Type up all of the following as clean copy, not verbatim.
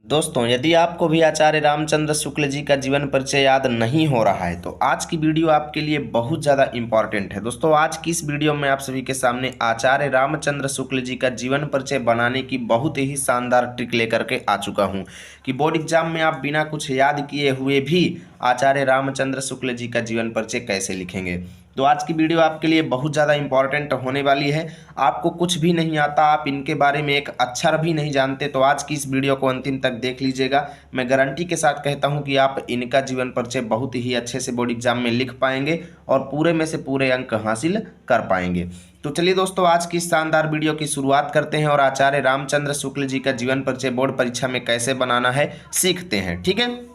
दोस्तों, यदि आपको भी आचार्य रामचंद्र शुक्ल जी का जीवन परिचय याद नहीं हो रहा है तो आज की वीडियो आपके लिए बहुत ज़्यादा इंपॉर्टेंट है। दोस्तों, आज की इस वीडियो में आप सभी के सामने आचार्य रामचंद्र शुक्ल जी का जीवन परिचय बनाने की बहुत ही शानदार ट्रिक लेकर के आ चुका हूं कि बोर्ड एग्जाम में आप बिना कुछ याद किए हुए भी आचार्य रामचंद्र शुक्ल जी का जीवन परिचय कैसे लिखेंगे। तो आज की वीडियो आपके लिए बहुत ज़्यादा इंपॉर्टेंट होने वाली है। आपको कुछ भी नहीं आता, आप इनके बारे में एक अक्षर भी नहीं जानते, तो आज की इस वीडियो को अंतिम तक देख लीजिएगा। मैं गारंटी के साथ कहता हूं कि आप इनका जीवन परिचय बहुत ही अच्छे से बोर्ड एग्जाम में लिख पाएंगे और पूरे में से पूरे अंक हासिल कर पाएंगे। तो चलिए दोस्तों, आज की शानदार वीडियो की शुरुआत करते हैं और आचार्य रामचंद्र शुक्ल जी का जीवन परिचय बोर्ड परीक्षा में कैसे बनाना है सीखते हैं। ठीक है,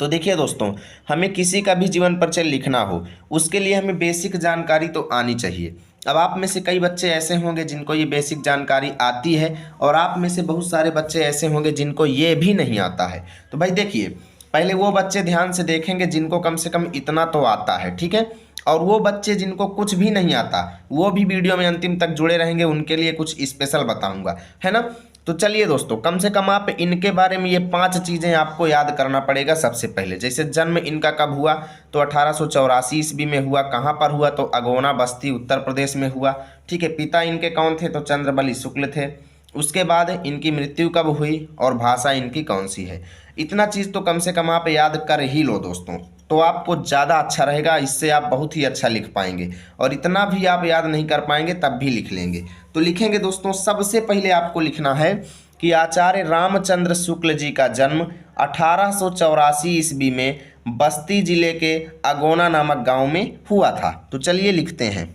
तो देखिए दोस्तों, हमें किसी का भी जीवन परिचय लिखना हो उसके लिए हमें बेसिक जानकारी तो आनी चाहिए। अब आप में से कई बच्चे ऐसे होंगे जिनको ये बेसिक जानकारी आती है और आप में से बहुत सारे बच्चे ऐसे होंगे जिनको ये भी नहीं आता है। तो भाई देखिए, पहले वो बच्चे ध्यान से देखेंगे जिनको कम से कम इतना तो आता है, ठीक है, और वो बच्चे जिनको कुछ भी नहीं आता वो भी वीडियो में अंतिम तक जुड़े रहेंगे, उनके लिए कुछ स्पेशल बताऊंगा, है ना। तो चलिए दोस्तों, कम से कम आप इनके बारे में ये 5 चीज़ें आपको याद करना पड़ेगा। सबसे पहले, जैसे जन्म इनका कब हुआ, तो 1884 ईस्वी में हुआ। कहाँ पर हुआ, तो अगोना बस्ती उत्तर प्रदेश में हुआ। ठीक है, पिता इनके कौन थे, तो चंद्रबली शुक्ल थे। उसके बाद इनकी मृत्यु कब हुई और भाषा इनकी कौन सी है। इतना चीज़ तो कम से कम आप याद कर ही लो दोस्तों, तो आपको ज़्यादा अच्छा रहेगा, इससे आप बहुत ही अच्छा लिख पाएंगे। और इतना भी आप याद नहीं कर पाएंगे तब भी लिख लेंगे। तो लिखेंगे दोस्तों, सबसे पहले आपको लिखना है कि आचार्य रामचंद्र शुक्ल जी का जन्म 1884 ईस्वी में बस्ती जिले के अगोना नामक गांव में हुआ था। तो चलिए लिखते हैं।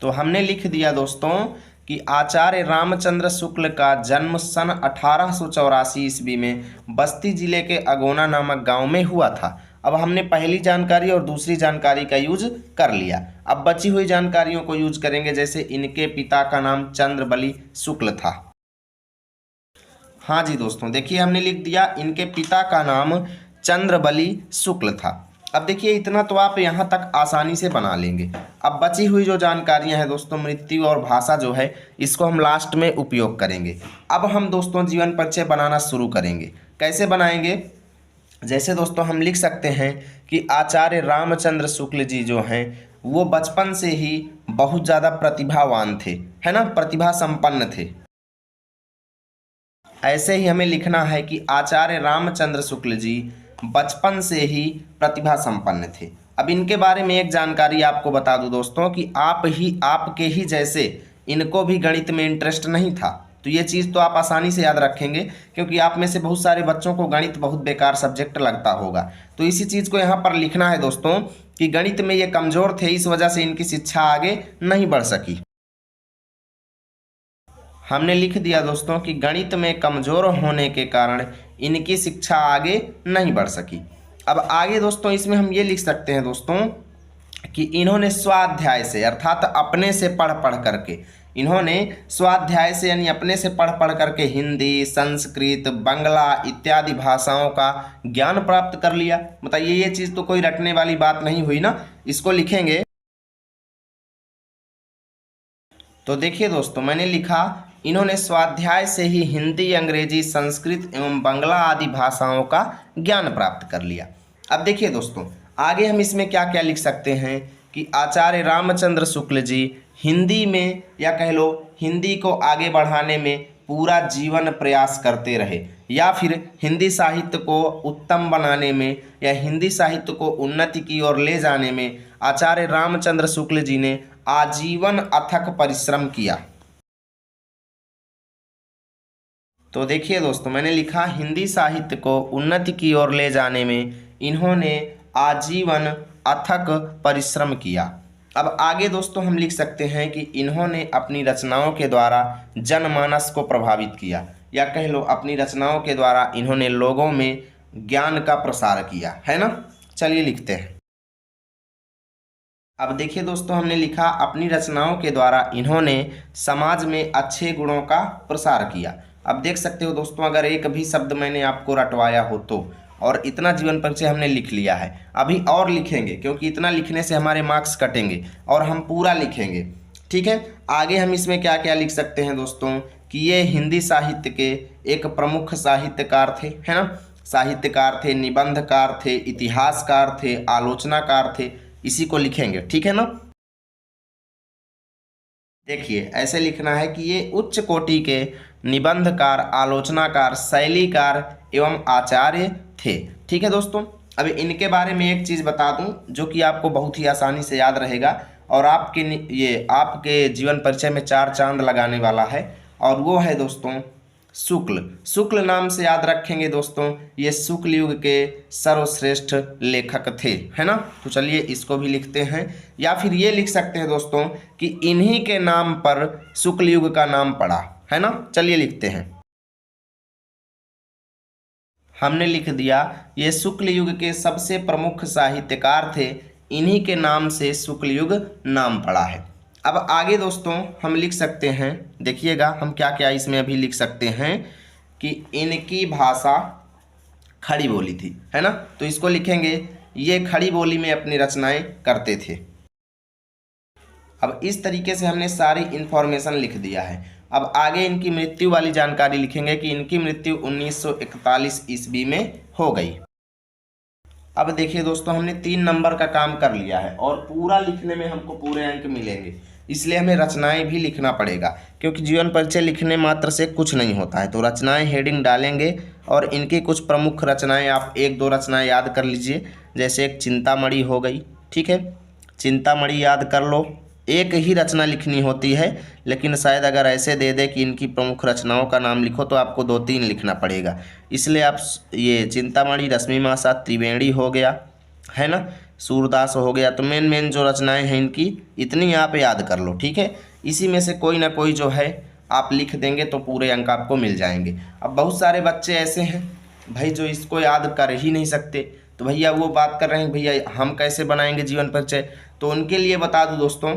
तो हमने लिख दिया दोस्तों कि आचार्य रामचंद्र शुक्ल का जन्म सन 1884 ईस्वी में बस्ती जिले के अगोना नामक गांव में हुआ था। अब हमने पहली जानकारी और दूसरी जानकारी का यूज कर लिया। अब बची हुई जानकारियों को यूज करेंगे, जैसे इनके पिता का नाम चंद्रबली शुक्ल था। हाँ जी दोस्तों, देखिए हमने लिख दिया इनके पिता का नाम चंद्रबली शुक्ल था। अब देखिए इतना तो आप यहाँ तक आसानी से बना लेंगे। अब बची हुई जो जानकारियाँ हैं दोस्तों, मृत्यु और भाषा जो है, इसको हम लास्ट में उपयोग करेंगे। अब हम दोस्तों जीवन परिचय बनाना शुरू करेंगे। कैसे बनाएंगे, जैसे दोस्तों हम लिख सकते हैं कि आचार्य रामचंद्र शुक्ल जी जो हैं वो बचपन से ही बहुत ज़्यादा प्रतिभावान थे, है ना, प्रतिभा संपन्न थे। ऐसे ही हमें लिखना है कि आचार्य रामचंद्र शुक्ल जी बचपन से ही प्रतिभा संपन्न थे। अब इनके बारे में एक जानकारी आपको बता दूं दोस्तों कि आपके ही जैसे इनको भी गणित में इंटरेस्ट नहीं था। तो ये चीज़ तो आप आसानी से याद रखेंगे, क्योंकि आप में से बहुत सारे बच्चों को गणित बहुत बेकार सब्जेक्ट लगता होगा। तो इसी चीज़ को यहाँ पर लिखना है दोस्तों कि गणित में ये कमज़ोर थे, इस वजह से इनकी शिक्षा आगे नहीं बढ़ सकी। हमने लिख दिया दोस्तों कि गणित में कमज़ोर होने के कारण इनकी शिक्षा आगे नहीं बढ़ सकी। अब आगे दोस्तों इसमें हम ये लिख सकते हैं दोस्तों कि इन्होंने स्वाध्याय से, अर्थात अपने से पढ़ पढ़ करके, इन्होंने स्वाध्याय से यानी अपने से पढ़ पढ़ करके हिंदी, संस्कृत, बांग्ला इत्यादि भाषाओं का ज्ञान प्राप्त कर लिया। बताइए, ये चीज़ तो कोई रटने वाली बात नहीं हुई ना। इसको लिखेंगे तो देखिए दोस्तों, मैंने लिखा इन्होंने स्वाध्याय से ही हिंदी, अंग्रेजी, संस्कृत एवं बांग्ला आदि भाषाओं का ज्ञान प्राप्त कर लिया। अब देखिए दोस्तों, आगे हम इसमें क्या क्या लिख सकते हैं कि आचार्य रामचंद्र शुक्ल जी हिंदी में, या कह लो हिंदी को आगे बढ़ाने में पूरा जीवन प्रयास करते रहे, या फिर हिंदी साहित्य को उत्तम बनाने में या हिंदी साहित्य को उन्नति की ओर ले जाने में आचार्य रामचंद्र शुक्ल जी ने आजीवन अथक परिश्रम किया। तो देखिए दोस्तों, मैंने लिखा हिंदी साहित्य को उन्नति की ओर ले जाने में इन्होंने आजीवन अथक परिश्रम किया। अब आगे दोस्तों हम लिख सकते हैं कि इन्होंने अपनी रचनाओं के द्वारा जनमानस को प्रभावित किया, या कह लो अपनी रचनाओं के द्वारा इन्होंने लोगों में ज्ञान का प्रसार किया, है ना। चलिए लिखते हैं। अब देखिए दोस्तों, हमने लिखा अपनी रचनाओं के द्वारा इन्होंने समाज में अच्छे गुणों का प्रसार किया। अब देख सकते हो दोस्तों, अगर एक भी शब्द मैंने आपको रटवाया हो तो, और इतना जीवन परिचय हमने लिख लिया है, अभी और लिखेंगे क्योंकि इतना लिखने से हमारे मार्क्स कटेंगे और हम पूरा लिखेंगे। ठीक है, आगे हम इसमें क्या क्या लिख सकते हैं दोस्तों कि ये हिंदी साहित्य के एक प्रमुख साहित्यकार थे, है ना। साहित्यकार थे, निबंधकार थे, इतिहासकार थे, आलोचनाकार थे, इसी को लिखेंगे, ठीक है ना। देखिए ऐसे लिखना है कि ये उच्च कोटि के निबंधकार, आलोचनाकार, शैलीकार एवं आचार्य थे, ठीक है दोस्तों। अब इनके बारे में एक चीज़ बता दूं जो कि आपको बहुत ही आसानी से याद रहेगा और आपके जीवन परिचय में 4 चांद लगाने वाला है, और वो है दोस्तों शुक्ल। शुक्ल नाम से याद रखेंगे दोस्तों, ये शुक्ल युग के सर्वश्रेष्ठ लेखक थे, है ना। तो चलिए इसको भी लिखते हैं, या फिर ये लिख सकते हैं दोस्तों कि इन्हीं के नाम पर शुक्ल युग का नाम पड़ा, है ना। चलिए लिखते हैं, हमने लिख दिया ये शुक्ल युग के सबसे प्रमुख साहित्यकार थे, इन्हीं के नाम से शुक्ल युग नाम पड़ा है। अब आगे दोस्तों हम लिख सकते हैं, देखिएगा हम क्या क्या इसमें अभी लिख सकते हैं कि इनकी भाषा खड़ी बोली थी, है ना। तो इसको लिखेंगे ये खड़ी बोली में अपनी रचनाएं करते थे। अब इस तरीके से हमने सारी इन्फॉर्मेशन लिख दिया है। अब आगे इनकी मृत्यु वाली जानकारी लिखेंगे कि इनकी मृत्यु 1941 ईस्वी में हो गई। अब देखिए दोस्तों हमने 3 नंबर का काम कर लिया है और पूरा लिखने में हमको पूरे अंक मिलेंगे, इसलिए हमें रचनाएं भी लिखना पड़ेगा, क्योंकि जीवन परिचय लिखने मात्र से कुछ नहीं होता है। तो रचनाएं हेडिंग डालेंगे और इनकी कुछ प्रमुख रचनाएं आप 1-2 रचनाएं याद कर लीजिए, जैसे एक चिंतामणि हो गई, ठीक है। चिंतामणि याद कर लो, एक ही रचना लिखनी होती है, लेकिन शायद अगर ऐसे दे दे कि इनकी प्रमुख रचनाओं का नाम लिखो तो आपको 2-3 लिखना पड़ेगा, इसलिए आप ये चिंतामणि, रश्मिमासा, त्रिवेणी हो गया, है ना, सूरदास हो गया। तो मेन जो रचनाएं हैं इनकी इतनी आप याद कर लो, ठीक है। इसी में से कोई ना कोई जो है आप लिख देंगे तो पूरे अंक आपको मिल जाएंगे। अब बहुत सारे बच्चे ऐसे हैं भाई जो इसको याद कर ही नहीं सकते, तो भैया वो बात कर रहे हैं भैया हम कैसे बनाएंगे जीवन परिचय, तो उनके लिए बता दूं दोस्तों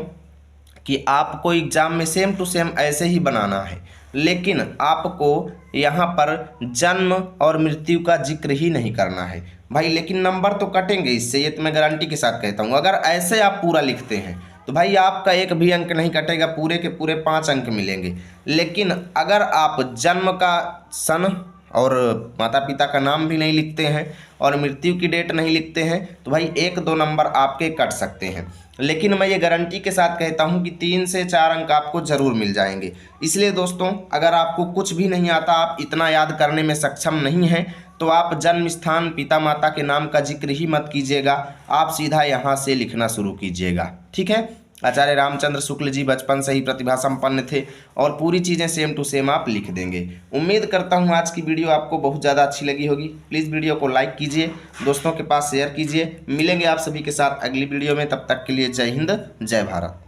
कि आपको एग्जाम में सेम टू सेम ऐसे ही बनाना है, लेकिन आपको यहाँ पर जन्म और मृत्यु का जिक्र ही नहीं करना है भाई। लेकिन नंबर तो कटेंगे इससे, ये तो मैं गारंटी के साथ कहता हूँ। अगर ऐसे आप पूरा लिखते हैं तो भाई आपका एक भी अंक नहीं कटेगा, पूरे के पूरे 5 अंक मिलेंगे। लेकिन अगर आप जन्म का सन और माता पिता का नाम भी नहीं लिखते हैं और मृत्यु की डेट नहीं लिखते हैं तो भाई 1-2 नंबर आपके कट सकते हैं। लेकिन मैं ये गारंटी के साथ कहता हूँ कि 3 से 4 अंक आपको ज़रूर मिल जाएंगे। इसलिए दोस्तों अगर आपको कुछ भी नहीं आता, आप इतना याद करने में सक्षम नहीं हैं, तो आप जन्म स्थान, पिता माता के नाम का जिक्र ही मत कीजिएगा, आप सीधा यहाँ से लिखना शुरू कीजिएगा, ठीक है। आचार्य रामचंद्र शुक्ल जी बचपन से ही प्रतिभा संपन्न थे और पूरी चीज़ें सेम टू सेम आप लिख देंगे। उम्मीद करता हूँ आज की वीडियो आपको बहुत ज़्यादा अच्छी लगी होगी। प्लीज़ वीडियो को लाइक कीजिए, दोस्तों के पास शेयर कीजिए। मिलेंगे आप सभी के साथ अगली वीडियो में, तब तक के लिए जय हिंद, जय भारत।